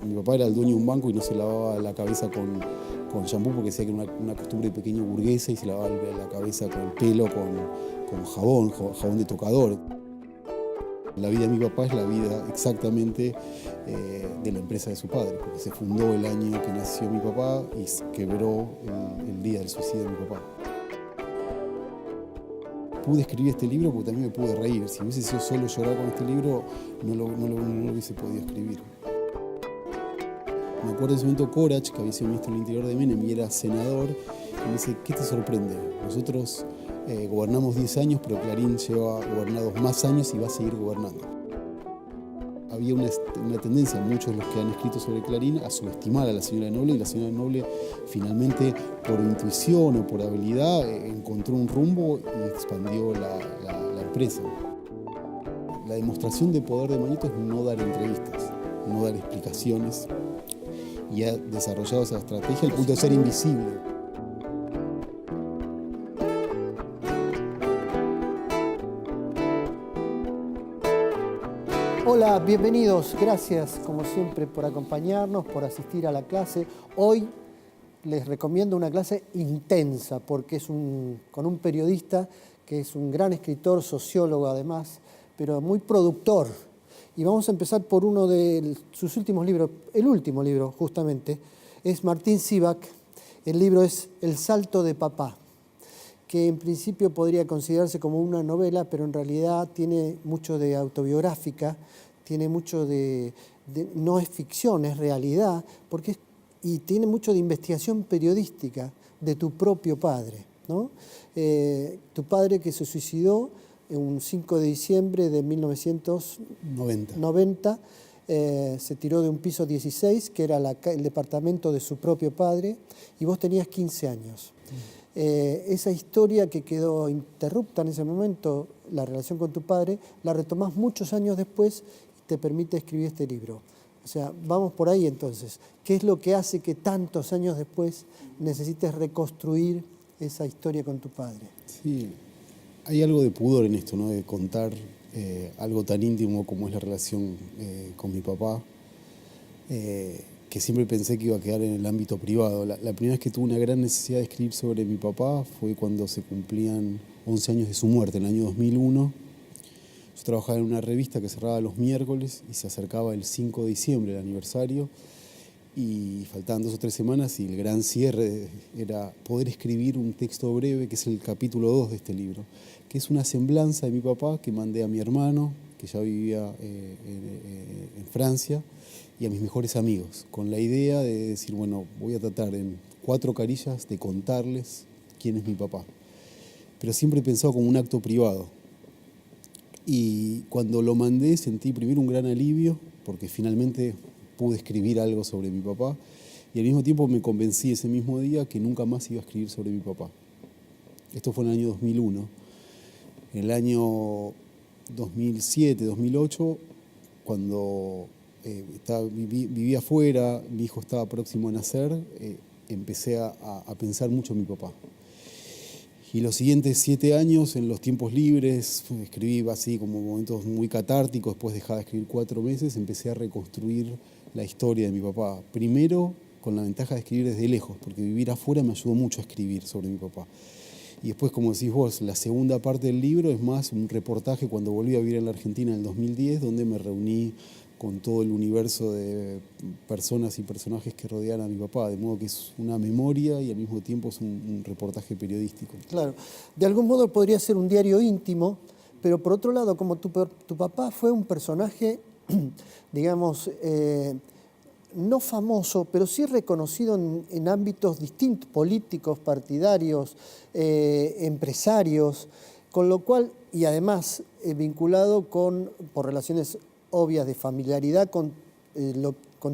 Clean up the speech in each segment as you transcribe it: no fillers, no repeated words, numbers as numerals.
Mi papá era el dueño de un banco y no se lavaba la cabeza con shampoo porque decía que era una costumbre de pequeño burguesa, y se lavaba la cabeza con el pelo, con jabón de tocador. La vida de mi papá es la vida exactamente de la empresa de su padre, porque se fundó el año que nació mi papá y se quebró el día del suicidio de mi papá. Pude escribir este libro porque también me pude reír. Si hubiese sido solo llorar con este libro, no lo hubiese podido escribir. Me acuerdo en ese momento Corach, que había sido ministro del Interior de Menem y era senador, y me dice: ¿qué te sorprende? Nosotros gobernamos 10 años, pero Clarín lleva gobernados más años y va a seguir gobernando. Había una tendencia, muchos de los que han escrito sobre Clarín, a subestimar a la señora Noble, y la señora Noble finalmente, por intuición o por habilidad, encontró un rumbo y expandió la empresa. La demostración de poder de Mañeto es no dar entrevistas, no dar explicaciones, y ha desarrollado esa estrategia al punto de ser invisible. Hola, bienvenidos. Gracias, como siempre, por acompañarnos, por asistir a la clase. Hoy les recomiendo una clase intensa, porque es con un periodista que es un gran escritor, sociólogo además, pero muy productor. Y vamos a empezar por uno de sus últimos libros, el último libro justamente, es Martín Sivak. El libro es El salto de papá, que en principio podría considerarse como una novela, pero en realidad tiene mucho de autobiográfica, tiene mucho no es ficción, es realidad, y tiene mucho de investigación periodística de tu propio padre, ¿no? Tu padre, que se suicidó un 5 de diciembre de 1990, se tiró de un piso 16, que era el departamento de su propio padre, y vos tenías 15 años. Esa historia que quedó interrupta en ese momento, la relación con tu padre, la retomás muchos años después y te permite escribir este libro. O sea, vamos por ahí entonces. ¿Qué es lo que hace que tantos años después necesites reconstruir esa historia con tu padre? Sí, hay algo de pudor en esto, ¿no? De contar algo tan íntimo como es la relación con mi papá, que siempre pensé que iba a quedar en el ámbito privado. La primera vez que tuve una gran necesidad de escribir sobre mi papá fue cuando se cumplían 11 años de su muerte, en el año 2001. Yo trabajaba en una revista que cerraba los miércoles y se acercaba el 5 de diciembre, el aniversario, y faltaban 2 o 3 semanas, y el gran cierre era poder escribir un texto breve, que es el capítulo 2 de este libro, que es una semblanza de mi papá que mandé a mi hermano, que ya vivía en Francia, y a mis mejores amigos, con la idea de decir, bueno, voy a tratar en 4 carillas de contarles quién es mi papá. Pero siempre he pensado como un acto privado. Y cuando lo mandé sentí primero un gran alivio, porque finalmente pude escribir algo sobre mi papá, y al mismo tiempo me convencí ese mismo día que nunca más iba a escribir sobre mi papá. Esto fue en el año 2001. En el año 2007, 2008, cuando vivía afuera, mi hijo estaba próximo a nacer, empecé a pensar mucho en mi papá. Y los siguientes 7 años, en los tiempos libres, escribí así como momentos muy catárticos. Después dejaba de escribir 4 meses, empecé a reconstruir la historia de mi papá. Primero, con la ventaja de escribir desde lejos, porque vivir afuera me ayudó mucho a escribir sobre mi papá. Y después, como decís vos, la segunda parte del libro es más un reportaje cuando volví a vivir en la Argentina en el 2010, donde me reuní con todo el universo de personas y personajes que rodean a mi papá, de modo que es una memoria y al mismo tiempo es un reportaje periodístico. Claro, de algún modo podría ser un diario íntimo, pero por otro lado, como tu papá fue un personaje, digamos, no famoso, pero sí reconocido en ámbitos distintos, políticos, partidarios, empresarios, con lo cual, y además vinculado por relaciones obvias de familiaridad con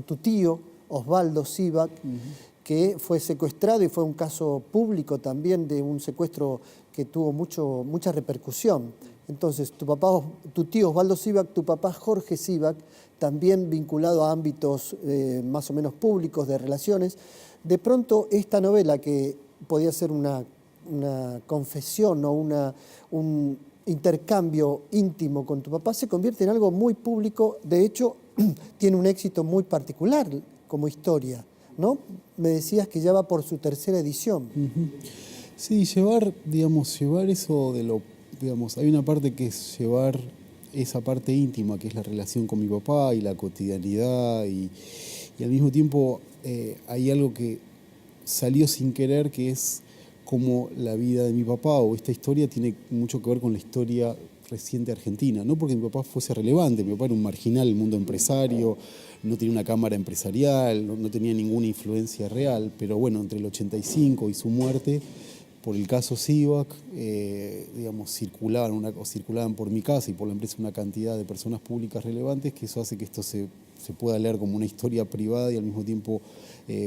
tu tío, Osvaldo Sivak, que fue secuestrado, y fue un caso público también de un secuestro que tuvo mucha repercusión. Entonces, tu tío Osvaldo Sivak, tu papá Jorge Sivak, también vinculado a ámbitos más o menos públicos de relaciones. De pronto, esta novela, que podía ser una confesión o un intercambio íntimo con tu papá, se convierte en algo muy público. De hecho, tiene un éxito muy particular como historia, ¿no? Me decías que ya va por su tercera edición. Sí, llevar eso digamos, hay una parte que es llevar esa parte íntima, que es la relación con mi papá y la cotidianidad, y al mismo tiempo hay algo que salió sin querer, que es como la vida de mi papá o esta historia tiene mucho que ver con la historia reciente argentina. No porque mi papá fuese relevante, mi papá era un marginal del mundo empresario, no tenía una cámara empresarial, no tenía ninguna influencia real, pero bueno, entre el 85 y su muerte, por el caso Sivak, digamos, circulaban por mi casa y por la empresa una cantidad de personas públicas relevantes, que eso hace que esto se pueda leer como una historia privada y al mismo tiempo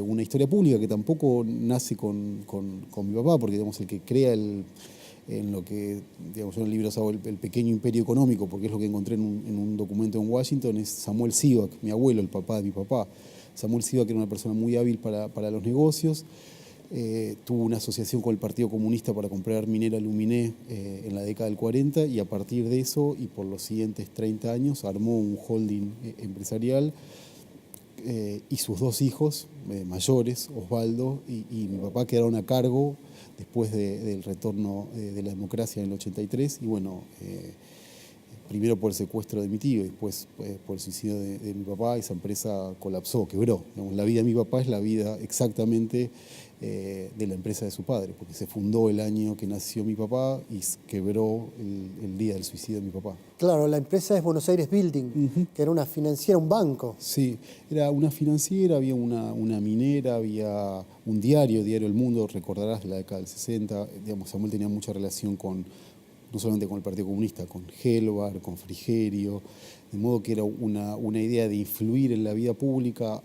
una historia pública, que tampoco nace con mi papá, porque digamos, el que crea en lo que, digamos, yo en el libro hago el pequeño imperio económico, porque es lo que encontré en un documento en Washington, es Samuel Sivak, mi abuelo, el papá de mi papá. Samuel Sivak era una persona muy hábil para los negocios. Tuvo una asociación con el Partido Comunista para comprar minera Luminé en la década del 40, y a partir de eso y por los siguientes 30 años armó un holding empresarial, y sus dos hijos mayores, Osvaldo y mi papá, quedaron a cargo después del retorno de la democracia en el 83, y bueno, primero por el secuestro de mi tío y después por el suicidio de mi papá, esa empresa colapsó, quebró. Digamos, la vida de mi papá es la vida exactamente de la empresa de su padre, porque se fundó el año que nació mi papá y quebró el día del suicidio de mi papá. Claro, la empresa es Buenos Aires Building, que era una financiera, un banco. Sí, era una financiera, había una minera, había un diario El Mundo, recordarás, de la década del 60. Digamos, Samuel tenía mucha relación no solamente con el Partido Comunista, con Gelbar, con Frigerio, de modo que era una idea de influir en la vida pública,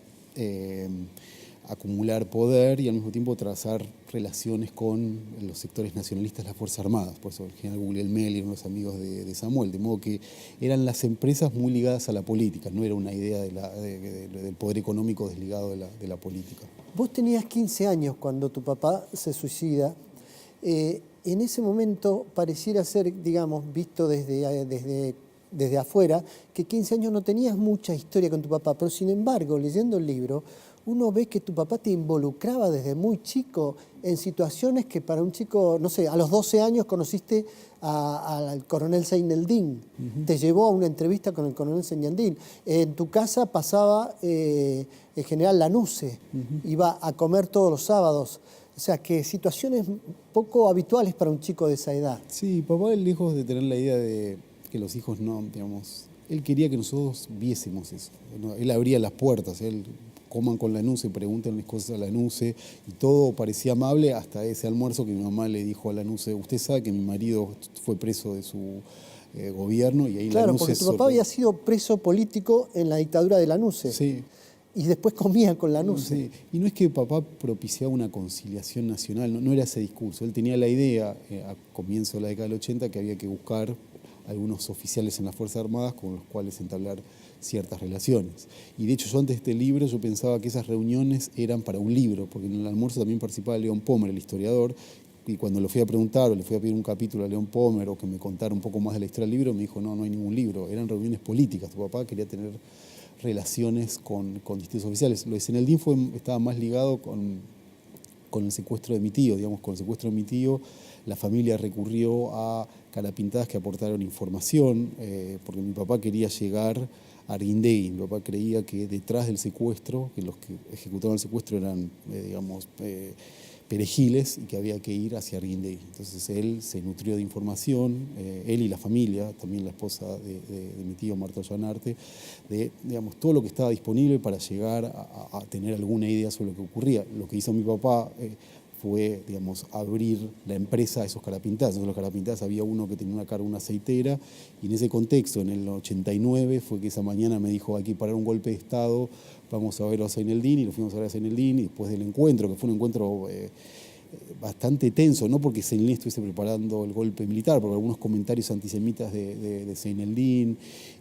acumular poder y al mismo tiempo trazar relaciones con los sectores nacionalistas de las Fuerzas Armadas. Por eso el general Guglielmelli eran los amigos de Samuel, de modo que eran las empresas muy ligadas a la política, no era una idea del poder económico desligado de la política. Vos tenías 15 años cuando tu papá se suicida. En ese momento pareciera ser, digamos, visto desde afuera, que 15 años no tenías mucha historia con tu papá, pero sin embargo, leyendo el libro, uno ve que tu papá te involucraba desde muy chico en situaciones que para un chico, no sé, a los 12 años conociste al coronel Seineldin, te llevó a una entrevista con el coronel Seineldin. En tu casa pasaba el general Lanusse, iba a comer todos los sábados. O sea, que situaciones poco habituales para un chico de esa edad. Sí, papá, lejos de tener la idea de que los hijos no, digamos, él quería que nosotros viésemos eso. Él abría las puertas, él coman con Lanusse, pregúntenles cosas a Lanusse, y todo parecía amable hasta ese almuerzo que mi mamá le dijo a Lanusse: usted sabe que mi marido fue preso de su gobierno, y ahí claro, Lanusse... porque tu papá había sido preso político en la dictadura de Lanusse. Sí. Y después comía con Lanusse. Sí. Y no es que papá propiciaba una conciliación nacional, no era ese discurso. Él tenía la idea, a comienzo de la década del 80, que había que buscar algunos oficiales en las Fuerzas Armadas con los cuales entablar ciertas relaciones. Y de hecho yo antes de este libro yo pensaba que esas reuniones eran para un libro, porque en el almuerzo también participaba León Pomer, el historiador, y cuando lo fui a preguntar o le fui a pedir un capítulo a León Pomer o que me contara un poco más de la historia del libro, me dijo: no hay ningún libro, eran reuniones políticas. Tu papá quería tener relaciones con distintos oficiales. Lo de Seineldin estaba más ligado con el secuestro de mi tío. Digamos, con el secuestro de mi tío, la familia recurrió a carapintadas que aportaron información, porque mi papá quería llegar a Arguindegui. Mi papá creía que detrás del secuestro, que los que ejecutaban el secuestro eran, perejiles, y que había que ir hacia Arguindegui. Entonces él se nutrió de información, él y la familia, también la esposa de mi tío, Marta Ollanarte, de, digamos, todo lo que estaba disponible para llegar a tener alguna idea sobre lo que ocurría. Lo que hizo mi papá fue, digamos, abrir la empresa a esos carapintadas. Entonces, los carapintadas, había uno que tenía una aceitera, y en ese contexto, en el 89, fue que esa mañana me dijo: hay que parar un golpe de Estado, vamos a ver a Seineldin, y lo fuimos a ver a Seineldin, y después del encuentro, que fue un encuentro bastante tenso, no porque Seineldin estuviese preparando el golpe militar, porque algunos comentarios antisemitas de Seineldin,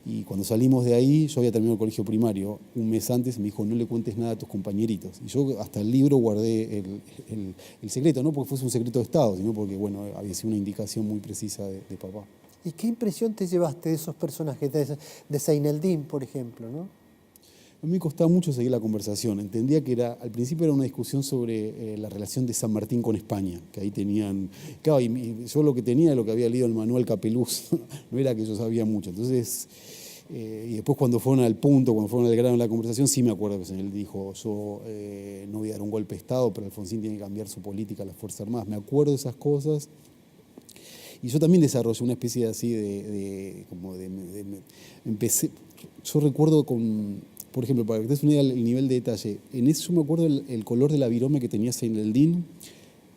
y cuando salimos de ahí, yo había terminado el colegio primario, un mes antes me dijo: no le cuentes nada a tus compañeritos, y yo hasta el libro guardé el secreto, no porque fuese un secreto de Estado, sino porque, bueno, había sido una indicación muy precisa de papá. ¿Y qué impresión te llevaste de esos personajes, de Seineldin, por ejemplo, ¿no? A mí me costaba mucho seguir la conversación. Entendía que al principio era una discusión sobre la relación de San Martín con España, que ahí tenían... Claro, y yo lo que tenía, lo que había leído el Manuel Capeluz, no era que yo sabía mucho. Entonces, y después cuando fueron al punto, cuando fueron al grano de la conversación, sí me acuerdo que él dijo, yo no voy a dar un golpe de Estado, pero Alfonsín tiene que cambiar su política a las Fuerzas Armadas. Me acuerdo de esas cosas. Y yo también desarrollé una especie así empecé, yo recuerdo por ejemplo, para que te des una idea del nivel de detalle, en eso yo me acuerdo el color de la virome que tenía Seineldin,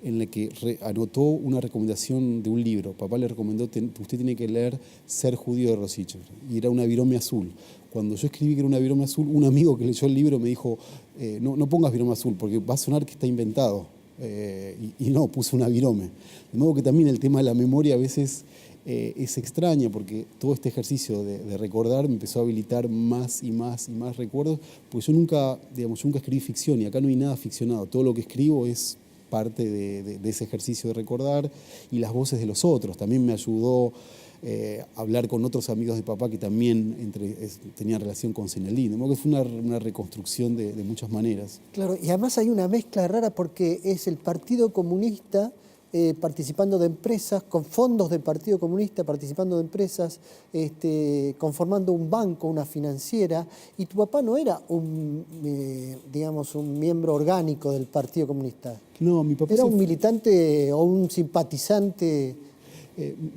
en la que anotó una recomendación de un libro. Papá le recomendó, usted tiene que leer Ser judío de Rosicher, y era una virome azul. Cuando yo escribí que era una virome azul, un amigo que leyó el libro me dijo, no pongas virome azul, porque va a sonar que está inventado. Y no, puse una virome. De modo que también el tema de la memoria a veces es extraña, porque todo este ejercicio de recordar me empezó a habilitar más y más y más recuerdos, porque yo nunca escribí ficción, y acá no hay nada ficcionado. Todo lo que escribo es parte de ese ejercicio de recordar, y las voces de los otros. También me ayudó hablar con otros amigos de papá que también tenían relación con Seineldin. De modo que fue una reconstrucción de muchas maneras. Claro, y además hay una mezcla rara porque es el Partido Comunista participando de empresas, con fondos del Partido Comunista, participando de empresas, conformando un banco, una financiera, y tu papá no era un miembro orgánico del Partido Comunista. No, mi papá era un militante o un simpatizante.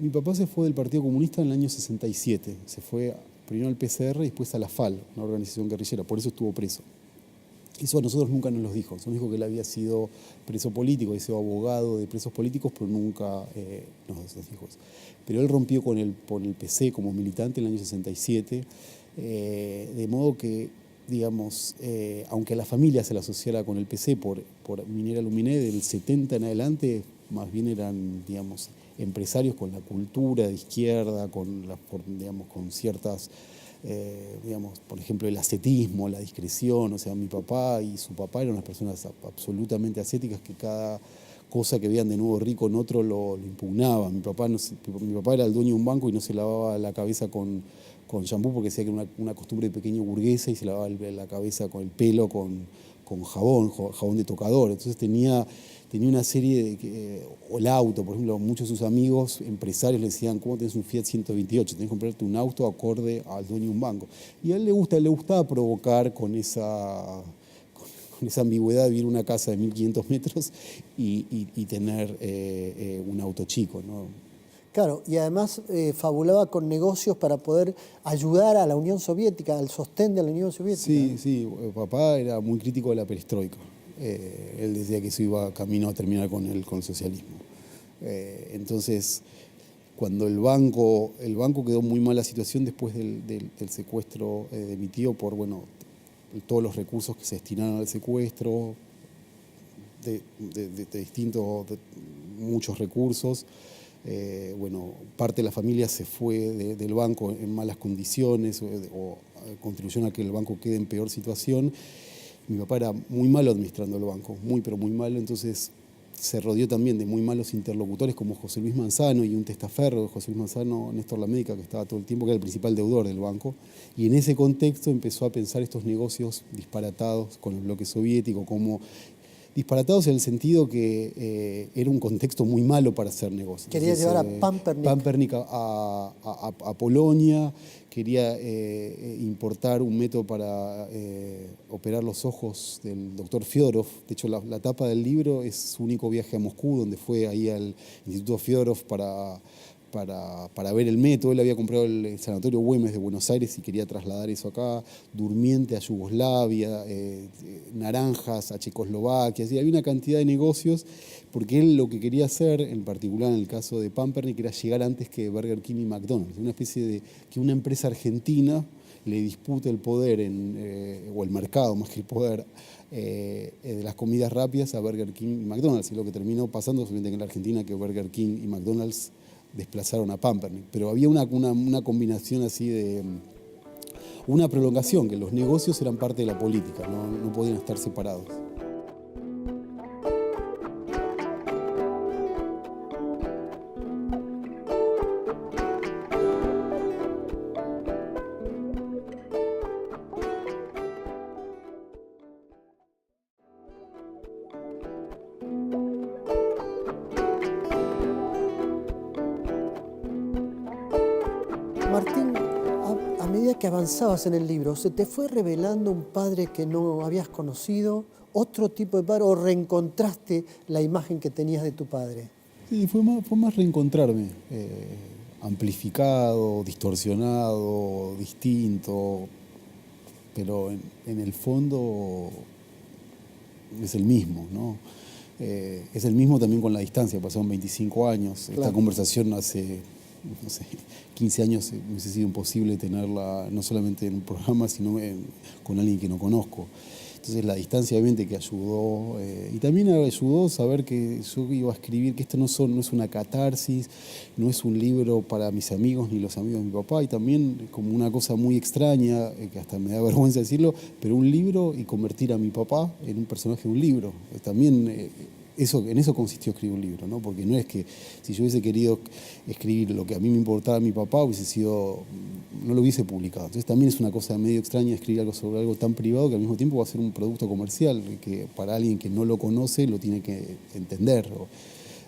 Mi papá se fue del Partido Comunista en el año 67. Se fue primero al PCR y después a la FAL, una organización guerrillera. Por eso estuvo preso. Eso a nosotros nunca nos lo dijo. Nos dijo que él había sido preso político, había sido abogado de presos políticos, pero nunca nos dijo eso. Pero él rompió con el PC como militante en el año 67, de modo que, digamos, aunque a la familia se la asociara con el PC por Minera Luminé, del 70 en adelante, más bien eran, digamos, empresarios con la cultura de izquierda, con ciertas... por ejemplo, el ascetismo, la discreción. O sea, mi papá y su papá eran unas personas absolutamente ascéticas que cada cosa que veían de nuevo rico en otro lo impugnaban. Mi papá era el dueño de un banco y no se lavaba la cabeza con shampoo porque decía que era una costumbre de pequeño burguesa, y se lavaba la cabeza con el pelo con jabón de tocador. Entonces tenía una serie o el auto, por ejemplo, muchos de sus amigos empresarios le decían, ¿cómo tenés un Fiat 128? Tenés que comprarte un auto acorde al dueño de un banco. Y a él le gustaba provocar con esa ambigüedad de vivir en una casa de 1.500 metros y tener un auto chico, ¿no? Claro, y además fabulaba con negocios para poder ayudar a la Unión Soviética, al sostén de la Unión Soviética. Sí, papá era muy crítico de la perestroika. Él decía que eso iba camino a terminar con el socialismo. Entonces, cuando el banco quedó muy mala situación después del secuestro de mi tío, por todos los recursos que se destinaron al secuestro, muchos recursos. Parte de la familia se fue del banco en malas condiciones o contribuyó a que el banco quede en peor situación. Mi papá era muy malo administrando el banco, pero muy malo. Entonces se rodeó también de muy malos interlocutores como José Luis Manzano y un testaferro de José Luis Manzano, Néstor Lamédica, que estaba todo el tiempo, que era el principal deudor del banco. Y en ese contexto empezó a pensar estos negocios disparatados con el bloque soviético, como disparatados en el sentido que era un contexto muy malo para hacer negocios. Quería llevar a Pampernik a Polonia, quería importar un método para operar los ojos del doctor Fyodorov. De hecho, la tapa del libro es su único viaje a Moscú, donde fue ahí al Instituto Fyodorov para ver el método. Él había comprado el Sanatorio Güemes de Buenos Aires y quería trasladar eso acá, Durmiente a Yugoslavia, naranjas a Checoslovaquia. Así, había una cantidad de negocios, porque él lo que quería hacer, en particular en el caso de Pampernik, era llegar antes que Burger King y McDonald's. Una especie de que una empresa argentina le dispute el poder o el mercado más que el poder de las comidas rápidas a Burger King y McDonald's. Y lo que terminó pasando solamente en la Argentina, que Burger King y McDonald's desplazaron a Pampernik. Pero había una combinación así de una prolongación, que los negocios eran parte de la política, no podían estar separados. que avanzabas en el libro, ¿se te fue revelando un padre que no habías conocido? ¿Otro tipo de padre? ¿O reencontraste la imagen que tenías de tu padre? Sí, fue más reencontrarme, amplificado, distorsionado, distinto, pero en el fondo es el mismo, ¿no? Es el mismo también con la distancia, pasaron 25 años. Claro. Esta conversación hace, no sé, 15 años hubiese sido imposible tenerla no solamente en un programa, sino con alguien que no conozco. Entonces la distancia obviamente que ayudó, y también ayudó saber que yo iba a escribir, que esto no es una catarsis, no es un libro para mis amigos ni los amigos de mi papá, y también como una cosa muy extraña, que hasta me da vergüenza decirlo, pero un libro y convertir a mi papá en un personaje de un libro. También en eso consistió escribir un libro, ¿no? Porque no es que si yo hubiese querido escribir lo que a mí me importaba a mi papá, no lo hubiese publicado. Entonces también es una cosa medio extraña escribir algo sobre algo tan privado que al mismo tiempo va a ser un producto comercial, que para alguien que no lo conoce lo tiene que entender.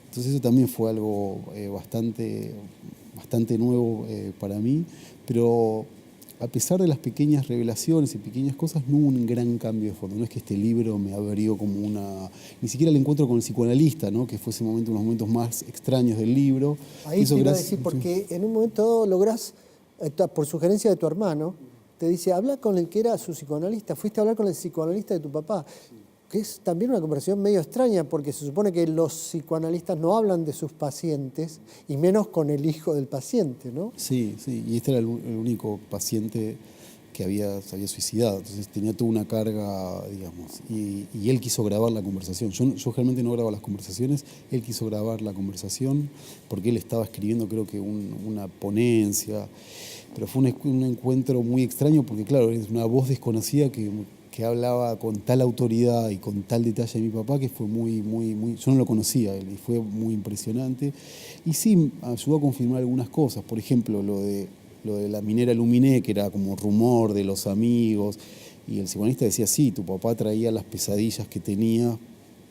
Entonces eso también fue algo bastante nuevo para mí, pero a pesar de las pequeñas revelaciones y pequeñas cosas, no hubo un gran cambio de fondo. No es que este libro me abrió como ni siquiera el encuentro con el psicoanalista, ¿no? Que fue ese momento, unos momentos más extraños del libro. Ahí te iba a decir, porque en un momento dado lográs, por sugerencia de tu hermano, te dice, habla con el que era su psicoanalista, fuiste a hablar con el psicoanalista de tu papá, que es también una conversación medio extraña, porque se supone que los psicoanalistas no hablan de sus pacientes, y menos con el hijo del paciente, ¿no? Sí, y este era el único paciente que se había suicidado, entonces tenía toda una carga, digamos, y él quiso grabar la conversación. Yo generalmente no grabo las conversaciones, él quiso grabar la conversación porque él estaba escribiendo, creo que una ponencia, pero fue un encuentro muy extraño porque, claro, es una voz desconocida que hablaba con tal autoridad y con tal detalle de mi papá que fue muy, yo no lo conocía y fue muy impresionante. Y sí, ayudó a confirmar algunas cosas, por ejemplo, lo de la minera Luminé, que era como rumor de los amigos, y el psicoanalista decía, sí, tu papá traía las pesadillas que tenía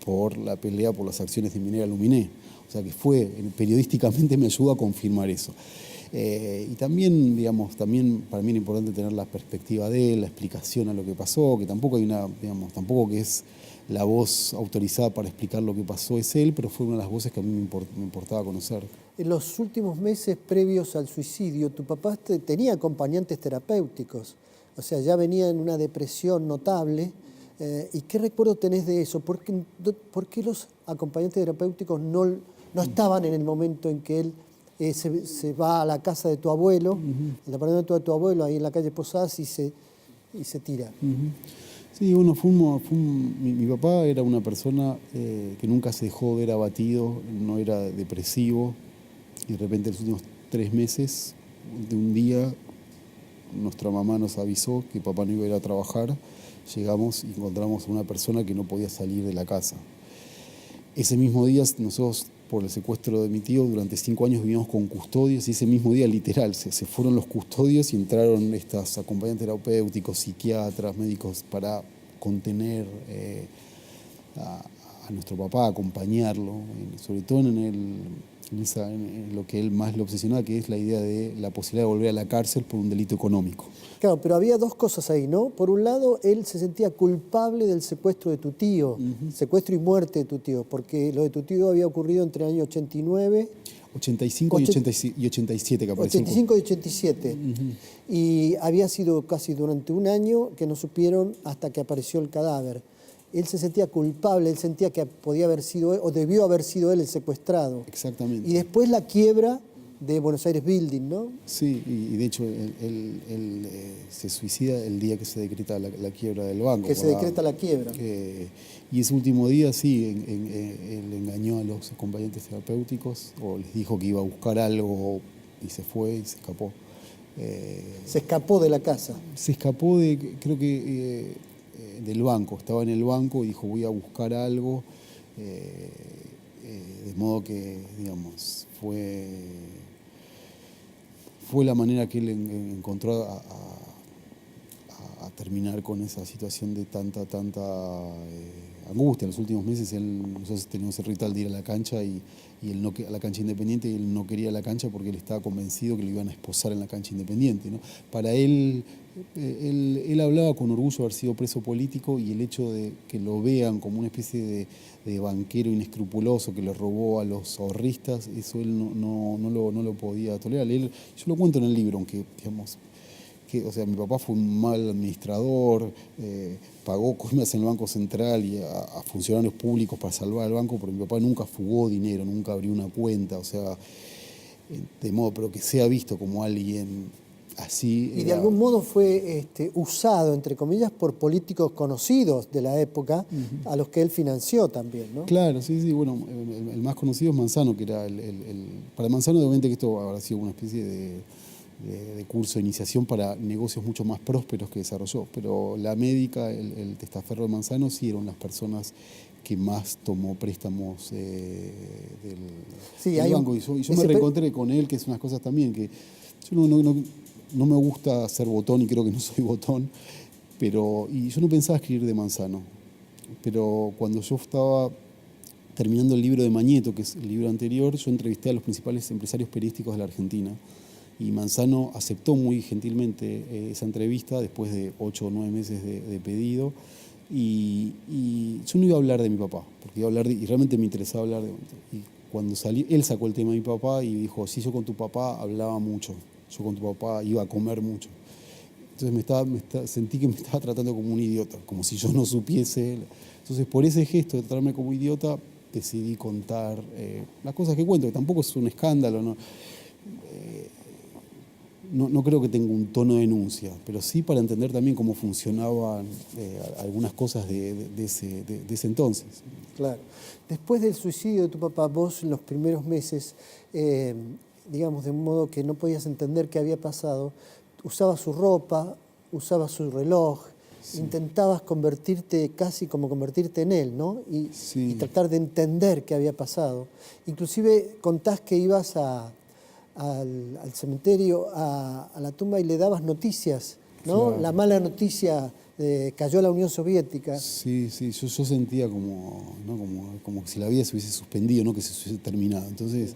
por la pelea por las acciones de minera Luminé. O sea que periodísticamente me ayudó a confirmar eso. Y también, digamos, también para mí era importante tener la perspectiva de él, la explicación a lo que pasó, que tampoco tampoco que es la voz autorizada para explicar lo que pasó es él, pero fue una de las voces que a mí me importaba conocer. En los últimos meses previos al suicidio, tu papá tenía acompañantes terapéuticos, o sea, ya venía en una depresión notable. ¿Y qué recuerdo tenés de eso? ¿Por qué los acompañantes terapéuticos no estaban en el momento en que él se va a la casa de tu abuelo, el apartamento de tu abuelo, ahí en la calle Posadas, y se tira? Sí, bueno, mi papá era una persona que nunca se dejó ver abatido, no era depresivo, y de repente en los últimos 3 meses, de un día, nuestra mamá nos avisó que papá no iba a ir a trabajar, llegamos y encontramos a una persona que no podía salir de la casa. Ese mismo día nosotros, por el secuestro de mi tío, durante 5 años vivimos con custodios y ese mismo día, literal, se fueron los custodios y entraron estas acompañantes terapéuticos, psiquiatras, médicos para contener a nuestro papá, acompañarlo, sobre todo en lo que él más le obsesionaba, que es la idea de la posibilidad de volver a la cárcel por un delito económico. Claro, pero había dos cosas ahí, ¿no? Por un lado, él se sentía culpable del secuestro de tu tío, secuestro y muerte de tu tío, porque lo de tu tío había ocurrido entre el año 89... 85 y 87, que apareció. 85 y 87. Y había sido casi durante un año que no supieron hasta que apareció el cadáver. Él se sentía culpable, él sentía que podía haber sido él, o debió haber sido él el secuestrado. Exactamente. Y después la quiebra de Buenos Aires Building, ¿no? Sí, y de hecho él se suicida el día que se decreta la quiebra del banco. Que se decreta la quiebra. Y ese último día, sí, él engañó a los acompañantes terapéuticos, o les dijo que iba a buscar algo y se fue y se escapó. Se escapó de la casa. Se escapó creo que del banco, estaba en el banco y dijo voy a buscar algo, de modo que, digamos, fue la manera que él encontró a terminar con esa situación de tanta angustia. En los últimos meses nosotros teníamos el ritual de ir a la cancha y él no, a la cancha Independiente, y él no quería la cancha porque él estaba convencido que lo iban a esposar en la cancha Independiente, ¿no? Para él, él hablaba con orgullo de haber sido preso político, y el hecho de que lo vean como una especie de banquero inescrupuloso que le robó a los ahorristas, eso él no lo podía tolerar. Yo lo cuento en el libro, aunque, digamos, o sea, mi papá fue un mal administrador, pagó coimas en el Banco Central y a funcionarios públicos para salvar al banco, pero mi papá nunca fugó dinero, nunca abrió una cuenta, o sea, de modo, pero que sea visto como alguien así. Y de algún modo fue usado, entre comillas, por políticos conocidos de la época, a los que él financió también, ¿no? Claro, sí, bueno, el más conocido es Manzano, que era para Manzano, obviamente que esto habrá sido una especie de curso de iniciación para negocios mucho más prósperos que desarrolló, pero la médica, el testaferro de Manzano, sí eran las personas que más tomó préstamos del banco. Y yo me reencontré con él, que es unas cosas también, que yo no me gusta ser botón, y creo que no soy botón, y yo no pensaba escribir de Manzano, pero cuando yo estaba terminando el libro de Mañeto, que es el libro anterior, yo entrevisté a los principales empresarios periodísticos de la Argentina, y Manzano aceptó muy gentilmente esa entrevista después de 8 o 9 meses de pedido, y yo no iba a hablar de mi papá, porque iba a hablar y realmente me interesaba hablar de... Y cuando salí, él sacó el tema de mi papá y dijo, sí, yo con tu papá hablaba mucho, yo con tu papá iba a comer mucho. Entonces sentí que me estaba tratando como un idiota, como si yo no supiese. Entonces, por ese gesto de tratarme como idiota, decidí contar las cosas que cuento, que tampoco es un escándalo, ¿no? No creo que tenga un tono de denuncia, pero sí para entender también cómo funcionaban algunas cosas de ese entonces. Claro. Después del suicidio de tu papá, vos en los primeros meses, digamos, de un modo que no podías entender qué había pasado, usabas su ropa, usabas su reloj, sí. Intentabas casi como convertirte en él, ¿no? Y tratar de entender qué había pasado. Inclusive contás que ibas al cementerio, a la tumba, y le dabas noticias, ¿no? Claro. La mala noticia de cayó la Unión Soviética. Sí, yo sentía como, ¿no? como si la vida se hubiese suspendido, no que se hubiese terminado. Entonces,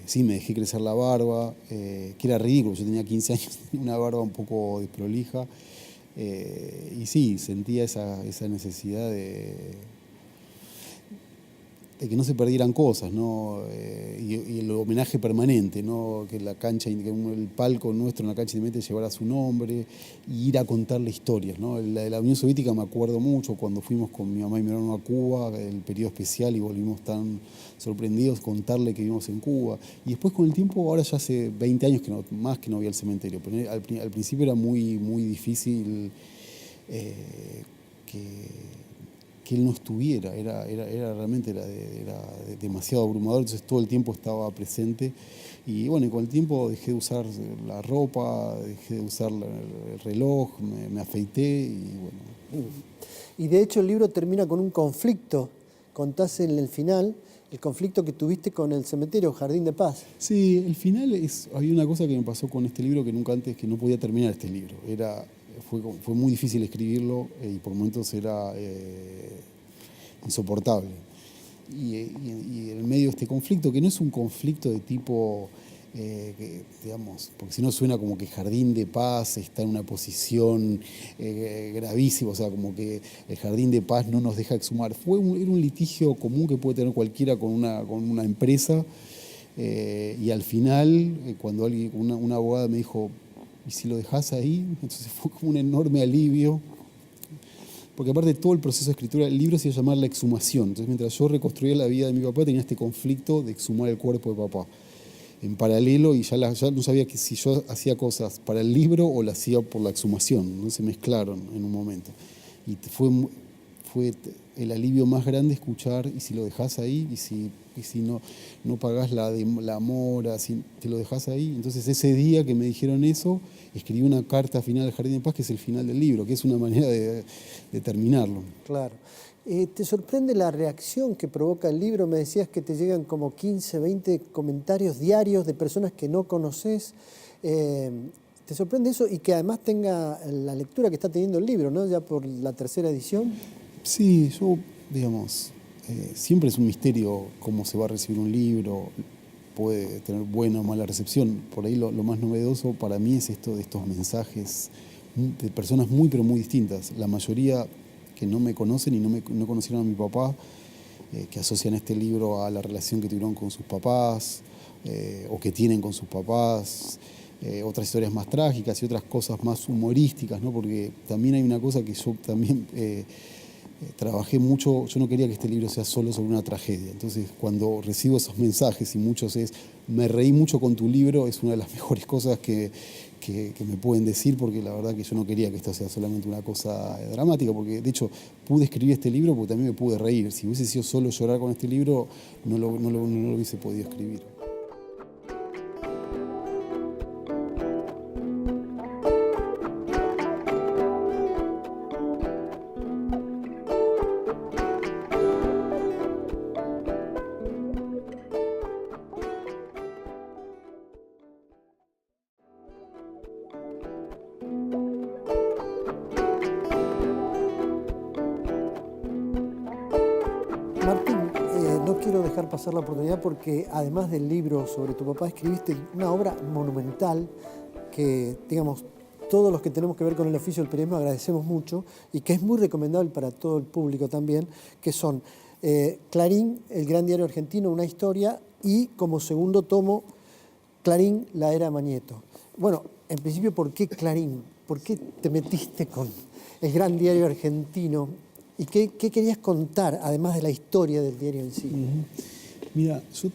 sí, me dejé crecer la barba, que era ridículo, yo tenía 15 años, tenía una barba un poco desprolija, y sí, sentía esa necesidad de que no se perdieran cosas, ¿no? Y el homenaje permanente, ¿no? Que la cancha, que el palco nuestro en la cancha Independiente llevara su nombre, y ir a contarle historias, ¿no? La de la Unión Soviética me acuerdo mucho, cuando fuimos con mi mamá y mi hermano a Cuba, el periodo especial, y volvimos tan sorprendidos, contarle que vivimos en Cuba. Y después, con el tiempo, ahora ya hace 20 años que no voy al cementerio, pero al principio era muy, muy difícil que él no estuviera, era realmente demasiado abrumador, entonces todo el tiempo estaba presente, y bueno, y con el tiempo dejé de usar la ropa, dejé de usar el reloj, me afeité, y bueno. Y de hecho el libro termina con un conflicto, contás en el final el conflicto que tuviste con el cementerio Jardín de Paz. Sí, el final había una cosa que me pasó con este libro que nunca antes, que no podía terminar este libro, fue muy difícil escribirlo, y por momentos era insoportable. Y en el medio de este conflicto, que no es un conflicto de tipo, digamos, porque si no suena como que Jardín de Paz está en una posición gravísima, o sea, como que el Jardín de Paz no nos deja exhumar. Era un litigio común que puede tener cualquiera con una empresa, y al final, cuando una abogada me dijo, ¿y si lo dejás ahí? Entonces fue como un enorme alivio, porque aparte de todo el proceso de escritura, el libro se iba a llamar La exhumación. Entonces, mientras yo reconstruía la vida de mi papá, tenía este conflicto de exhumar el cuerpo de papá en paralelo, y ya no sabía que si yo hacía cosas para el libro o lo hacía por la exhumación, ¿no? Se mezclaron en un momento. Y fue el alivio más grande escuchar, y si lo dejás ahí, y si no pagás la mora, si te lo dejás ahí. Entonces, ese día que me dijeron eso, escribí una carta final al Jardín de Paz, que es el final del libro, que es una manera de terminarlo. Claro. ¿Te sorprende la reacción que provoca el libro? Me decías que te llegan como 15, 20 comentarios diarios de personas que no conoces. ¿Te sorprende eso? Y que además tenga la lectura que está teniendo el libro, ¿no? Ya por la tercera edición. Sí, yo, digamos, siempre es un misterio cómo se va a recibir un libro, puede tener buena o mala recepción. Por ahí lo más novedoso para mí es esto de estos mensajes de personas muy pero muy distintas. La mayoría que no me conocen y no conocieron a mi papá, que asocian este libro a la relación que tuvieron con sus papás o que tienen con sus papás. Otras historias más trágicas y otras cosas más humorísticas, ¿no? Porque también hay una cosa que yo también trabajé mucho. Yo no quería que este libro sea solo sobre una tragedia. Entonces, cuando recibo esos mensajes y muchos es, me reí mucho con tu libro, es una de las mejores cosas que me pueden decir, porque la verdad que yo no quería que esto sea solamente una cosa dramática, porque de hecho pude escribir este libro porque también me pude reír. Si hubiese sido solo llorar con este libro, no lo hubiese podido escribir. Martín, no quiero dejar pasar la oportunidad porque además del libro sobre tu papá, escribiste una obra monumental que, digamos, todos los que tenemos que ver con el oficio del periodismo agradecemos mucho y que es muy recomendable para todo el público también, que son Clarín, el gran diario argentino, una historia, y como segundo tomo, Clarín, la era Mañeto. Bueno, en principio, ¿por qué Clarín? ¿Por qué te metiste con el gran diario argentino? ¿Y qué querías contar, además de la historia del diario en sí? Mira, yo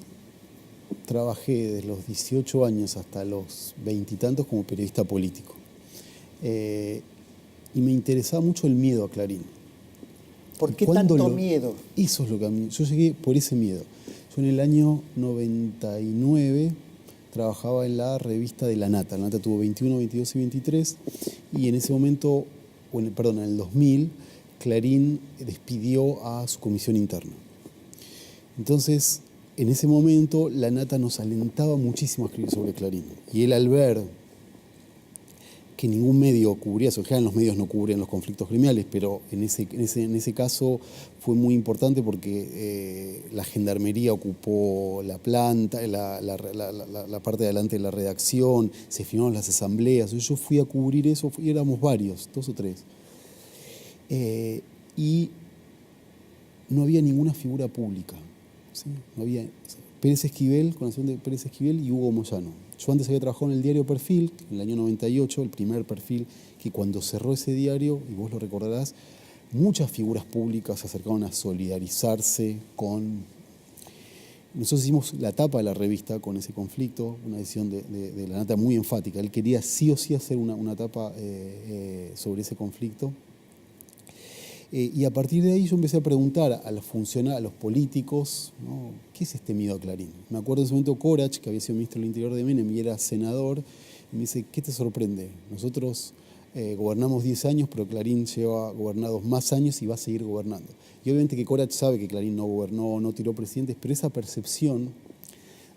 trabajé desde los 18 años hasta los 20 y tantos como periodista político. Y me interesaba mucho el miedo a Clarín. ¿Por qué tanto miedo? Eso es lo que a mí... Yo llegué por ese miedo. Yo en el año 99 trabajaba en la revista de La Nata. La Nata tuvo 21, 22 y 23. Y en ese momento, en el 2000, Clarín despidió a su comisión interna. Entonces, en ese momento, La Nata nos alentaba muchísimo a escribir sobre Clarín. Y él, al ver que ningún medio cubría eso, en general los medios no cubren los conflictos gremiales, pero en ese caso fue muy importante porque la gendarmería ocupó la planta, la parte de adelante de la redacción, se firmaron las asambleas. Yo fui a cubrir eso, y éramos varios, 2 o 3. Y no había ninguna figura pública, ¿sí? No había Pérez Esquivel, con la nación de Pérez Esquivel y Hugo Moyano. Yo antes había trabajado en el diario Perfil, en el año 98, el primer Perfil, que cuando cerró ese diario, y vos lo recordarás, muchas figuras públicas se acercaron a solidarizarse con... Nosotros hicimos la tapa de la revista con ese conflicto, una decisión de La Nata muy enfática. Él quería sí o sí hacer una tapa sobre ese conflicto. Y a partir de ahí yo empecé a preguntar a los políticos, ¿no? ¿Qué es este miedo a Clarín? Me acuerdo en ese momento Corach, que había sido ministro del Interior de Menem y era senador, y me dice, ¿qué te sorprende? Nosotros gobernamos 10 años, pero Clarín lleva gobernados más años y va a seguir gobernando. Y obviamente que Corach sabe que Clarín no gobernó, no tiró presidentes, pero esa percepción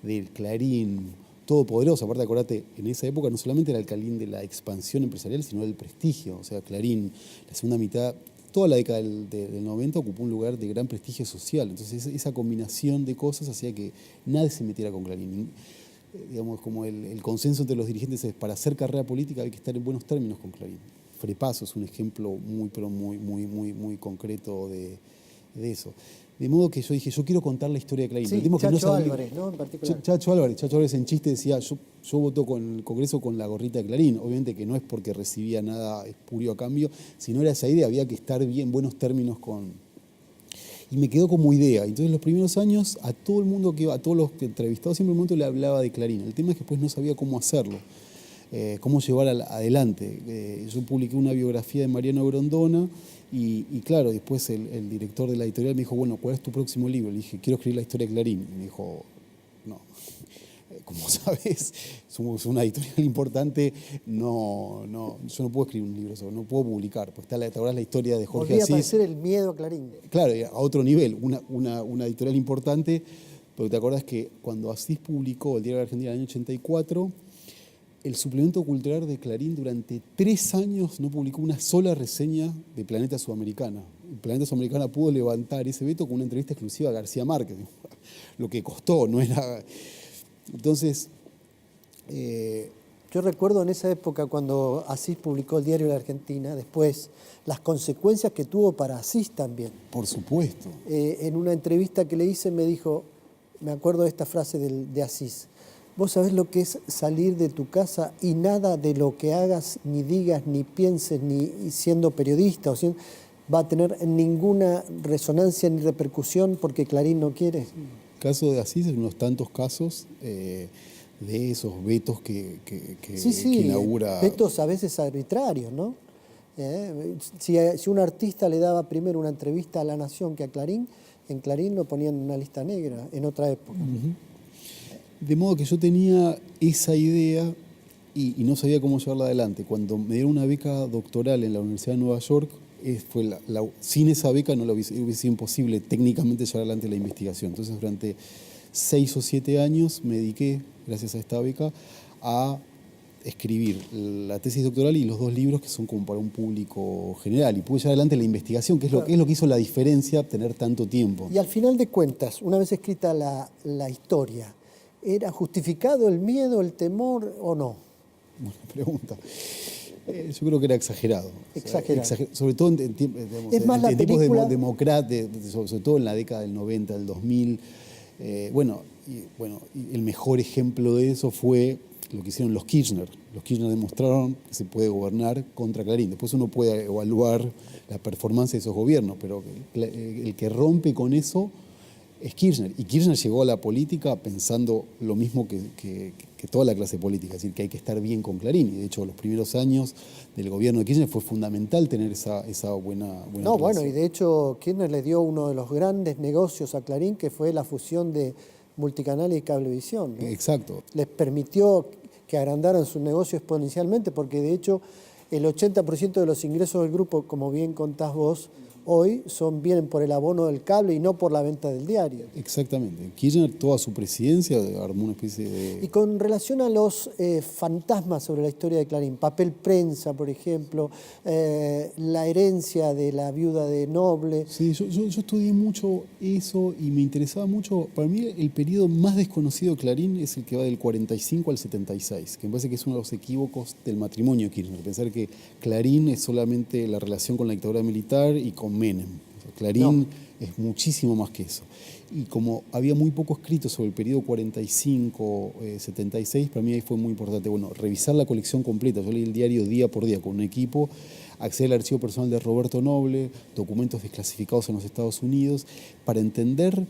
del Clarín todopoderoso, aparte acordate, en esa época no solamente era el Clarín de la expansión empresarial, sino del prestigio. O sea, Clarín, la segunda mitad... Toda la década del 90 ocupó un lugar de gran prestigio social. Entonces esa combinación de cosas hacía que nadie se metiera con Clarín. Digamos, como el consenso entre los dirigentes es para hacer carrera política hay que estar en buenos términos con Clarín. Frepaso es un ejemplo muy concreto de eso. De modo que yo dije, yo quiero contar la historia de Clarín. Sí, Chacho Álvarez, ¿no? En particular. Chacho Álvarez en chiste decía, yo voto con el Congreso con la gorrita de Clarín. Obviamente que no es porque recibía nada espurio a cambio, sino era esa idea, había que estar bien, en buenos términos con... Y me quedó como idea. Entonces los primeros años, a todo el mundo a todos los entrevistados, siempre en un momento le hablaba de Clarín. El tema es que después no sabía cómo hacerlo, cómo llevar adelante. Yo publiqué una biografía de Mariano Grondona, y claro, después el director de la editorial me dijo, bueno, ¿cuál es tu próximo libro? Le dije, quiero escribir la historia de Clarín. Y me dijo, no, como sabes, somos una editorial importante, yo no puedo escribir un libro sobre, no puedo publicar. Pues ¿te acordás la historia de Jorge Asís? Podría parecer el miedo a Clarín. Claro, a otro nivel, una editorial importante, pero te acordás que cuando Asís publicó el Diario de Argentina en el año 84, el suplemento cultural de Clarín durante 3 años no publicó una sola reseña de Planeta Sudamericana. Planeta Sudamericana pudo levantar ese veto con una entrevista exclusiva a García Márquez, lo que costó, no era... Entonces... Yo recuerdo en esa época cuando Asís publicó el Diario de la Argentina, después las consecuencias que tuvo para Asís también. Por supuesto. En una entrevista que le hice me dijo, me acuerdo de esta frase de Asís, vos sabés lo que es salir de tu casa y nada de lo que hagas, ni digas, ni pienses, ni siendo periodista, va a tener ninguna resonancia ni repercusión porque Clarín no quiere. El caso de Asís es uno de los tantos casos de esos vetos que inaugura... Vetos a veces arbitrarios, ¿no? Si un artista le daba primero una entrevista a La Nación que a Clarín, en Clarín lo ponían en una lista negra en otra época. De modo que yo tenía esa idea y no sabía cómo llevarla adelante. Cuando me dieron una beca doctoral en la Universidad de Nueva York, sin esa beca no hubiese sido imposible técnicamente llevar adelante la investigación. Entonces, durante 6 o 7 años me dediqué, gracias a esta beca, a escribir la tesis doctoral y los 2 libros que son como para un público general. Y pude llevar adelante la investigación, que es lo que hizo la diferencia tener tanto tiempo. Y al final de cuentas, una vez escrita la historia, ¿era justificado el miedo, el temor o no? Buena pregunta. Yo creo que era exagerado. Exagerado. Sobre todo en tiempos democráticos, sobre todo en la década del 90, del 2000. Y el mejor ejemplo de eso fue lo que hicieron los Kirchner. Los Kirchner demostraron que se puede gobernar contra Clarín. Después uno puede evaluar la performance de esos gobiernos, pero el que rompe con eso es Kirchner. Y Kirchner llegó a la política pensando lo mismo que toda la clase política, es decir, que hay que estar bien con Clarín. Y de hecho, los primeros años del gobierno de Kirchner fue fundamental tener esa buena relación. Bueno, y de hecho Kirchner le dio uno de los grandes negocios a Clarín, que fue la fusión de Multicanal y Cablevisión, ¿no? Exacto. Les permitió que agrandaran su negocio exponencialmente, porque de hecho el 80% de los ingresos del grupo, como bien contás vos, hoy vienen por el abono del cable y no por la venta del diario. Exactamente. Kirchner, toda su presidencia, armó una especie de... Y con relación a los fantasmas sobre la historia de Clarín, papel prensa, por ejemplo, la herencia de la viuda de Noble... Sí, yo estudié mucho eso y me interesaba mucho. Para mí el periodo más desconocido de Clarín es el que va del 45 al 76, que me parece que es uno de los equívocos del matrimonio de Kirchner. Pensar que Clarín es solamente la relación con la dictadura militar y con Menem. Clarín es muchísimo más que eso. Y como había muy poco escrito sobre el periodo 45-76, para mí ahí fue muy importante, revisar la colección completa. Yo leí el diario día por día con un equipo, acceder al archivo personal de Roberto Noble, documentos desclasificados en los Estados Unidos, para entender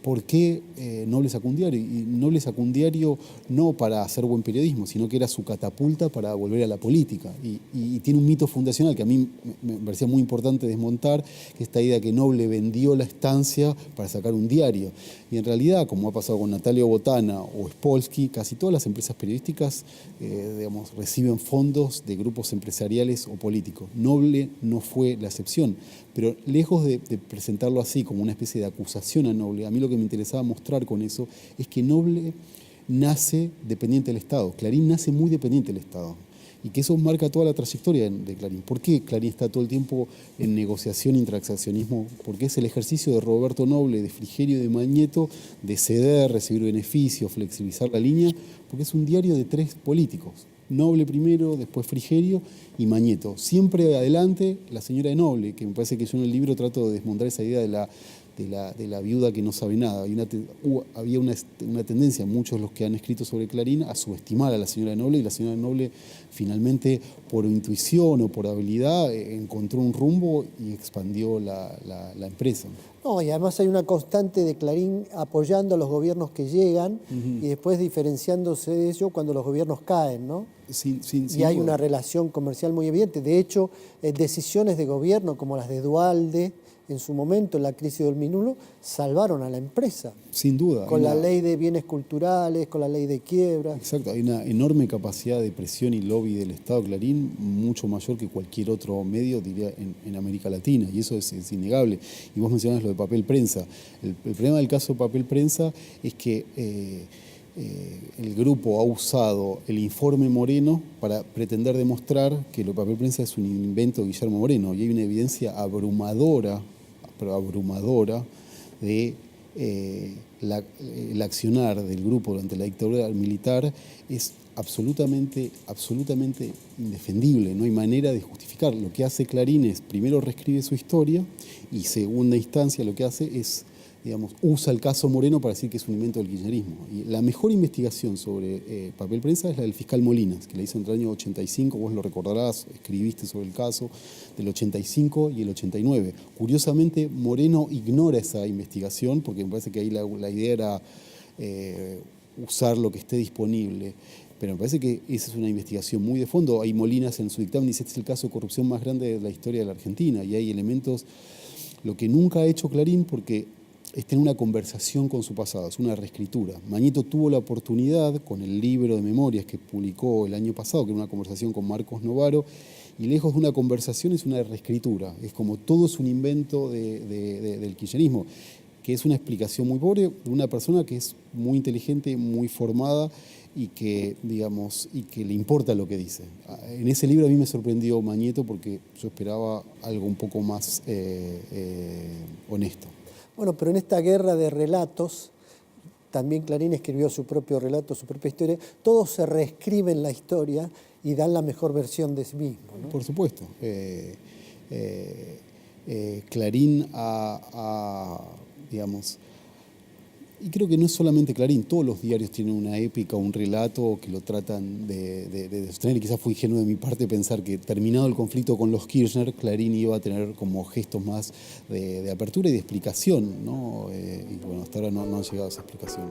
por qué Noble sacó un diario. Y Noble sacó un diario no para hacer buen periodismo, sino que era su catapulta para volver a la política. Y tiene un mito fundacional que a mí me parecía muy importante desmontar, que esta idea que Noble vendió la estancia para sacar un diario. Y en realidad, como ha pasado con Natalia Botana o Spolsky, casi todas las empresas periodísticas reciben fondos de grupos empresariales o políticos. Noble no fue la excepción. Pero lejos de presentarlo así como una especie de acusación a Noble, a mí lo que me interesaba mostrar con eso es que Noble nace dependiente del Estado. Clarín nace muy dependiente del Estado. Y que eso marca toda la trayectoria de Clarín. ¿Por qué Clarín está todo el tiempo en negociación y transaccionismo? Porque es el ejercicio de Roberto Noble, de Frigerio y de Magneto, de ceder, recibir beneficios, flexibilizar la línea, porque es un diario de 3 políticos. Noble primero, después Frigerio y Magneto. Siempre adelante la señora de Noble, que me parece que yo en el libro trato de desmontar esa idea de la viuda que no sabe nada. Había una tendencia, muchos de los que han escrito sobre Clarín, a subestimar a la señora de Noble, y la señora de Noble finalmente, por intuición o por habilidad, encontró un rumbo y expandió la empresa. No, y además hay una constante de Clarín apoyando a los gobiernos que llegan y después diferenciándose de ello cuando los gobiernos caen, ¿no? Y hay una relación comercial muy evidente. De hecho, decisiones de gobierno como las de Duhalde, en su momento, en la crisis del Minuno, salvaron a la empresa. Sin duda. Con la ley de bienes culturales, con la ley de quiebra. Exacto, hay una enorme capacidad de presión y lobby del Estado Clarín, mucho mayor que cualquier otro medio, diría, en América Latina, y eso es innegable. Y vos mencionás lo de papel prensa. El problema del caso de papel prensa es que el grupo ha usado el informe Moreno para pretender demostrar que el papel prensa es un invento de Guillermo Moreno, y hay una evidencia abrumadora de el accionar del grupo durante la dictadura militar es absolutamente indefendible, no hay manera de justificar. Lo que hace Clarín es, primero reescribe su historia, y segunda instancia lo que hace es, digamos, usa el caso Moreno para decir que es un invento del kirchnerismo. Y la mejor investigación sobre papel prensa es la del fiscal Molinas, que la hizo entre el año 85, vos lo recordarás, escribiste sobre el caso, del 85 y el 89. Curiosamente, Moreno ignora esa investigación, porque me parece que ahí la idea era usar lo que esté disponible. Pero me parece que esa es una investigación muy de fondo. Hay Molinas en su dictamen dice: este es el caso de corrupción más grande de la historia de la Argentina, y hay elementos, lo que nunca ha hecho Clarín, porque es tener una conversación con su pasado, es una reescritura. Mañeto tuvo la oportunidad con el libro de memorias que publicó el año pasado, que era una conversación con Marcos Novaro, y lejos de una conversación es una reescritura. Es como todo es un invento del kirchnerismo, que es una explicación muy pobre de una persona que es muy inteligente, muy formada, y que, digamos, y que le importa lo que dice. En ese libro a mí me sorprendió Mañeto, porque yo esperaba algo un poco más honesto. Bueno, pero en esta guerra de relatos, también Clarín escribió su propio relato, su propia historia. Todos se reescriben la historia y dan la mejor versión de sí mismo, ¿no? Por supuesto. Clarín digamos, y creo que no es solamente Clarín, todos los diarios tienen una épica, un relato que lo tratan de sostener, y quizás fue ingenuo de mi parte pensar que, terminado el conflicto con los Kirchner, Clarín iba a tener como gestos más de apertura y de explicación, ¿no? Y bueno, hasta ahora no ha llegado a esa explicación.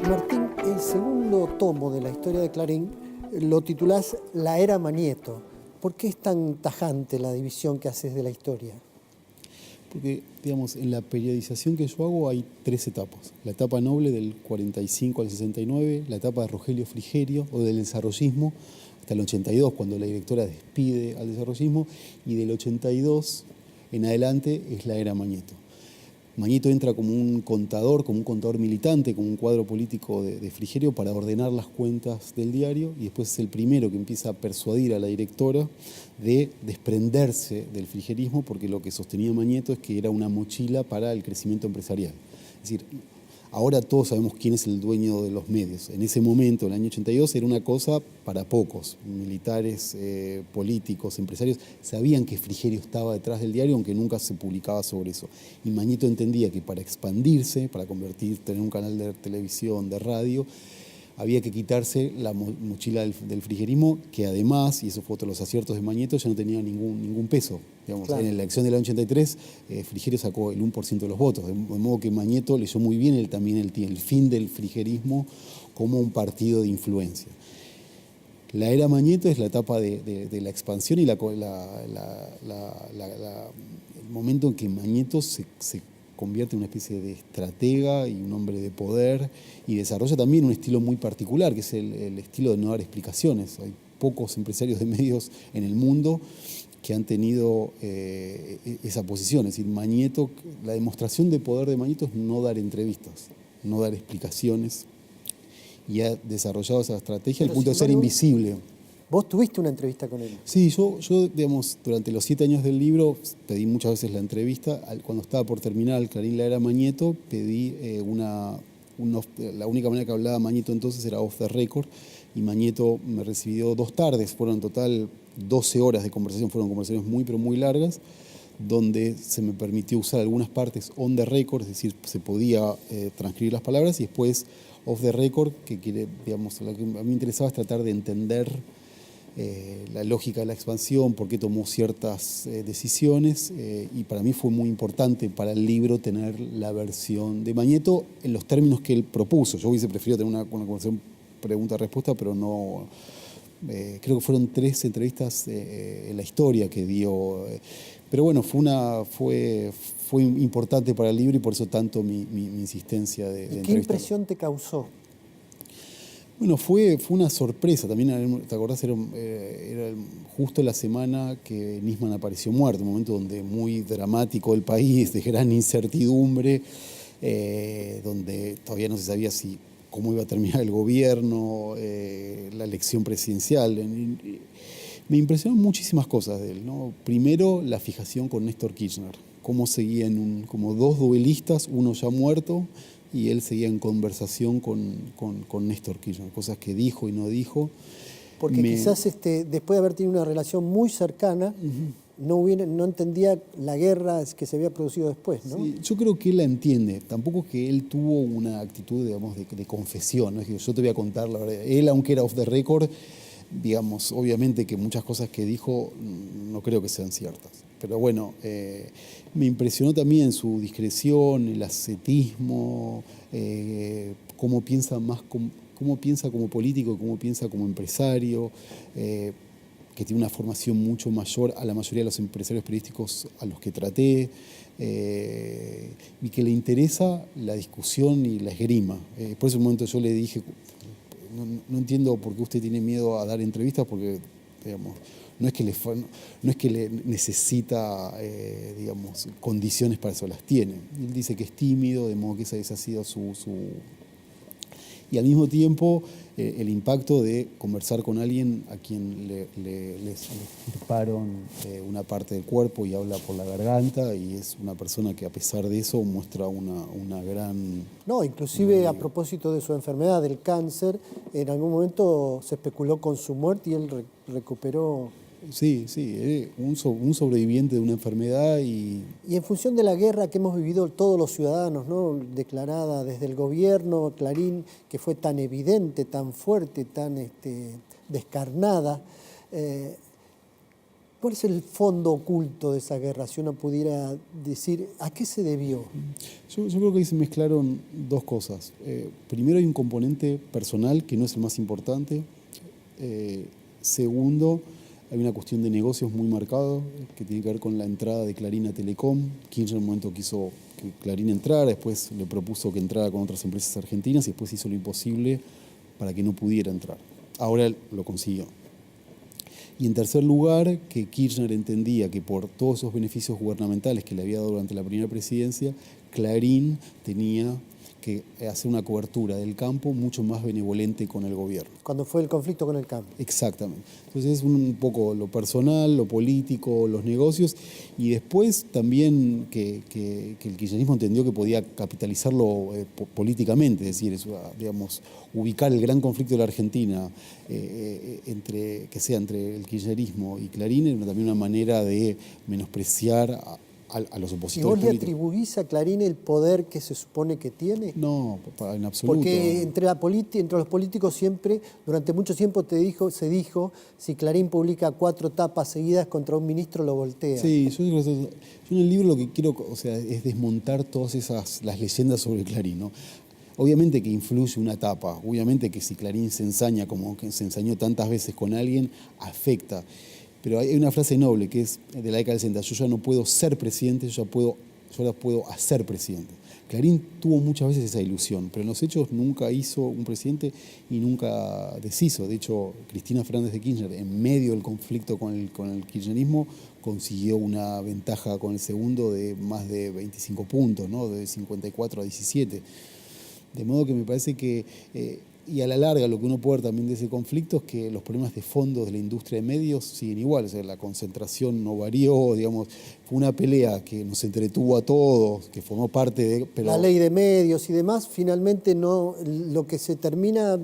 Martín, el segundo tomo de la historia de Clarín lo titulás La Era Mañeto. ¿Por qué es tan tajante la división que haces de la historia? Porque, digamos, en la periodización que yo hago hay tres etapas. La etapa noble del 45 al 69, la etapa de Rogelio Frigerio o del desarrollismo hasta el 82, cuando la directora despide al desarrollismo, y del 82 en adelante es la era Mañeto. Mañeto entra como un contador militante, como un cuadro político de Frigerio para ordenar las cuentas del diario, y después es el primero que empieza a persuadir a la directora de desprenderse del frigerismo, porque lo que sostenía Mañeto es que era una mochila para el crecimiento empresarial. Es decir, ahora todos sabemos quién es el dueño de los medios. En ese momento, en el año 82, era una cosa para pocos. Militares, políticos, empresarios, sabían que Frigerio estaba detrás del diario, aunque nunca se publicaba sobre eso. Y Mañeto entendía que para expandirse, para tener un canal de televisión, de radio, había que quitarse la mochila del frigerismo, que además, y eso fue otro de los aciertos de Mañeto, ya no tenía ningún peso. Digamos, claro. En la elección del año 83, Frigerio sacó el 1% de los votos, de modo que Mañeto leyó muy bien también el fin del frigerismo como un partido de influencia. La era Mañeto es la etapa de la expansión y el momento en que Mañeto se convierte en una especie de estratega y un hombre de poder, y desarrolla también un estilo muy particular, que es el estilo de no dar explicaciones. Hay pocos empresarios de medios en el mundo que han tenido esa posición. Es decir, Mañeto, la demostración de poder de Mañeto es no dar entrevistas, no dar explicaciones, y ha desarrollado esa estrategia al punto de ser invisible. ¿Vos tuviste una entrevista con él? Sí, yo, digamos, durante los 7 años del libro pedí muchas veces la entrevista. Cuando estaba por terminar el Clarín La Era Mañeto, pedí la única manera que hablaba Mañeto entonces era off the record, y Mañeto me recibió 2 tardes, fueron en total 12 horas de conversación, fueron conversaciones muy pero muy largas, donde se me permitió usar algunas partes on the record, es decir, se podía transcribir las palabras, y después off the record, digamos, lo que a mí me interesaba es tratar de entender la lógica de la expansión, por qué tomó ciertas decisiones, y para mí fue muy importante para el libro tener la versión de Mañeto en los términos que él propuso. Yo hubiese preferido tener una conversación pregunta-respuesta, pero no Creo que fueron 3 entrevistas en la historia que dio. Pero bueno, fue importante para el libro y por eso tanto mi insistencia de ¿Qué entrevistar. impresión te causó? Bueno, fue una sorpresa. También, ¿te acordás? Era justo la semana que Nisman apareció muerto, un momento donde muy dramático el país, de gran incertidumbre, donde todavía no se sabía cómo iba a terminar el gobierno, la elección presidencial. Me impresionaron muchísimas cosas de él, ¿no? Primero, la fijación con Néstor Kirchner, cómo seguían como 2 duelistas, uno ya muerto, y él seguía en conversación con Néstor Kirchner, cosas que dijo y no dijo. Porque quizás después de haber tenido una relación muy cercana, no entendía la guerra que se había producido después, ¿no? Sí, yo creo que él la entiende. Tampoco es que él tuvo una actitud, digamos, de confesión, ¿no? Es que yo te voy a contar la verdad. Él, aunque era off the record, digamos, obviamente que muchas cosas que dijo no creo que sean ciertas. Pero bueno, me impresionó también su discreción, el ascetismo, cómo piensa como político y cómo piensa como empresario, que tiene una formación mucho mayor a la mayoría de los empresarios periodísticos a los que traté, y que le interesa la discusión y la esgrima. Por ese momento yo le dije, no entiendo por qué usted tiene miedo a dar entrevistas, porque digamos, no es que le necesita digamos, condiciones para eso, las tiene. Él dice que es tímido, de modo que esa ha sido su... Y al mismo tiempo el impacto de conversar con alguien a quien le extirparon una parte del cuerpo y habla por la garganta, y es una persona que a pesar de eso muestra una gran... No, inclusive a propósito de su enfermedad, del cáncer, en algún momento se especuló con su muerte y él recuperó... Sí, un sobreviviente de una enfermedad Y en función de la guerra que hemos vivido todos los ciudadanos, ¿no? Declarada desde el gobierno, Clarín, que fue tan evidente, tan fuerte, tan descarnada, ¿cuál es el fondo oculto de esa guerra? Si uno pudiera decir, ¿a qué se debió? Yo creo que ahí se mezclaron 2 cosas. Primero, hay un componente personal que no es el más importante. Segundo, hay una cuestión de negocios muy marcado que tiene que ver con la entrada de Clarín a Telecom. Kirchner en un momento quiso que Clarín entrara, después le propuso que entrara con otras empresas argentinas y después hizo lo imposible para que no pudiera entrar. Ahora lo consiguió. Y en tercer lugar, que Kirchner entendía que por todos esos beneficios gubernamentales que le había dado durante la primera presidencia, Clarín tenía que hacer una cobertura del campo mucho más benevolente con el gobierno. Cuando fue el conflicto con el campo. Exactamente. Entonces es un poco lo personal, lo político, los negocios, y después también que el kirchnerismo entendió que podía capitalizarlo políticamente, es decir, digamos, ubicar el gran conflicto de la Argentina entre el kirchnerismo y Clarín era también una manera de menospreciar a los opositores. ¿Y vos le políticos. atribuís a Clarín el poder que se supone que tiene? No, en absoluto. Porque entre los políticos siempre, durante mucho tiempo se dijo, si Clarín publica 4 tapas seguidas contra un ministro, lo voltea. Sí, yo en el libro lo que quiero, es desmontar todas las leyendas sobre Clarín, ¿no? Obviamente que influye una tapa, obviamente que si Clarín se ensaña como que se ensañó tantas veces con alguien, afecta. Pero hay una frase noble que es de la década del 60, yo ya no puedo ser presidente, yo ahora puedo hacer presidente. Clarín tuvo muchas veces esa ilusión, pero en los hechos nunca hizo un presidente y nunca deshizo. De hecho, Cristina Fernández de Kirchner, en medio del conflicto con el kirchnerismo, consiguió una ventaja con el segundo de más de 25 puntos, ¿no? De 54 a 17. De modo que me parece que... y a la larga lo que uno puede ver también de ese conflicto es que los problemas de fondo de la industria de medios siguen igual, o sea, la concentración no varió, digamos, fue una pelea que nos entretuvo a todos, que formó parte de... Pero... La ley de medios y demás, finalmente no, lo que se termina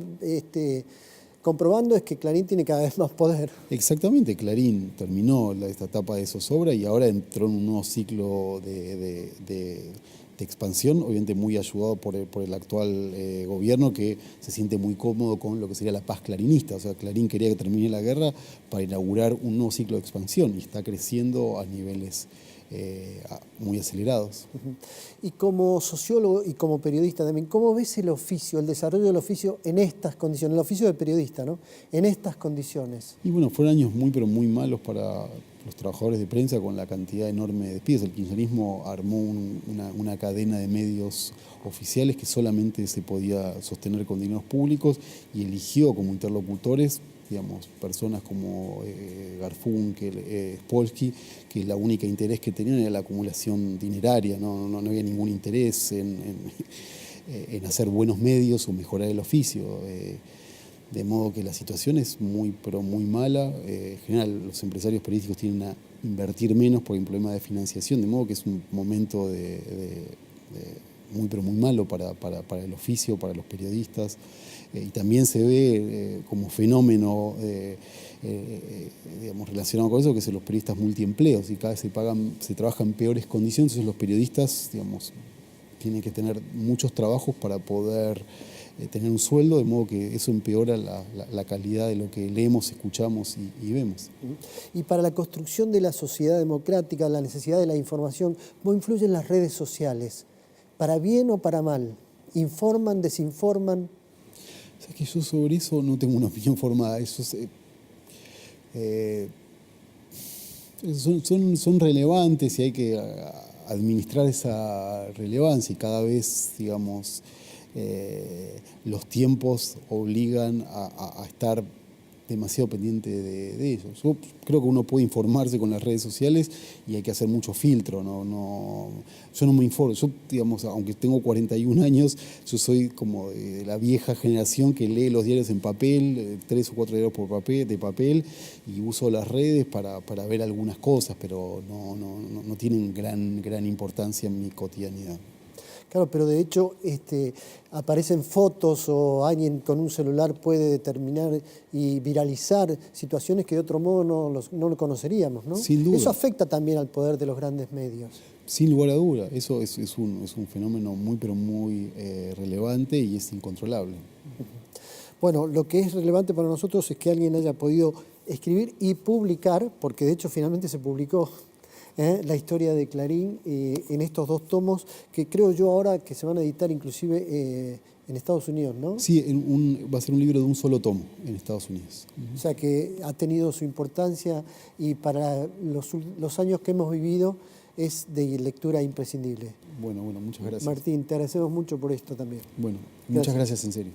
comprobando es que Clarín tiene cada vez más poder. Exactamente, Clarín terminó esta etapa de zozobra y ahora entró en un nuevo ciclo de expansión, obviamente muy ayudado por el actual gobierno, que se siente muy cómodo con lo que sería la paz clarinista. O sea, Clarín quería que termine la guerra para inaugurar un nuevo ciclo de expansión y está creciendo a niveles muy acelerados. Y como sociólogo y como periodista también, ¿cómo ves el oficio, el desarrollo del oficio en estas condiciones? El oficio de periodista, ¿no? En estas condiciones. Y bueno, fueron años muy, pero muy malos para los trabajadores de prensa con la cantidad enorme de despidos. El kirchnerismo armó una cadena de medios oficiales que solamente se podía sostener con dineros públicos y eligió como interlocutores, digamos, personas como Garfunkel, Spolsky, que el único interés que tenían era la acumulación dineraria, no había ningún interés en hacer buenos medios o mejorar el oficio. De modo que la situación es muy, pero muy mala. En general, los empresarios periodísticos tienden a invertir menos por el problema de financiación, de modo que es un momento muy, pero muy malo para el oficio, para los periodistas. Y también se ve como fenómeno digamos, relacionado con eso, que son los periodistas multiempleos, y cada vez se trabaja en peores condiciones. Entonces los periodistas, digamos, tienen que tener muchos trabajos para poder tener un sueldo, de modo que eso empeora la calidad de lo que leemos, escuchamos y vemos. Y para la construcción de la sociedad democrática, la necesidad de la información, ¿cómo influyen las redes sociales? ¿Para bien o para mal? ¿Informan, desinforman? O sea, que yo sobre eso no tengo una opinión formada. Son relevantes y hay que administrar esa relevancia, y cada vez, digamos, los tiempos obligan a estar demasiado pendiente de ellos. Yo creo que uno puede informarse con las redes sociales y hay que hacer mucho filtro. Yo no me informo. Yo, digamos, aunque tengo 41 años, yo soy como de la vieja generación que lee los diarios en papel, 3 o 4 diarios de papel, y uso las redes para ver algunas cosas, pero no tienen gran importancia en mi cotidianidad. Claro, pero de hecho aparecen fotos o alguien con un celular puede determinar y viralizar situaciones que de otro modo no lo conoceríamos, ¿no? Sin duda. Eso afecta también al poder de los grandes medios. Sin lugar a duda, eso es un fenómeno muy, pero muy relevante y es incontrolable. Bueno, lo que es relevante para nosotros es que alguien haya podido escribir y publicar, porque de hecho finalmente se publicó la historia de Clarín en estos 2 tomos, que creo yo ahora que se van a editar inclusive en Estados Unidos, ¿no? Sí, va a ser un libro de un solo tomo en Estados Unidos. O sea que ha tenido su importancia y para los años que hemos vivido es de lectura imprescindible. Bueno, muchas gracias. Martín, te agradecemos mucho por esto también. Bueno, muchas gracias en serio.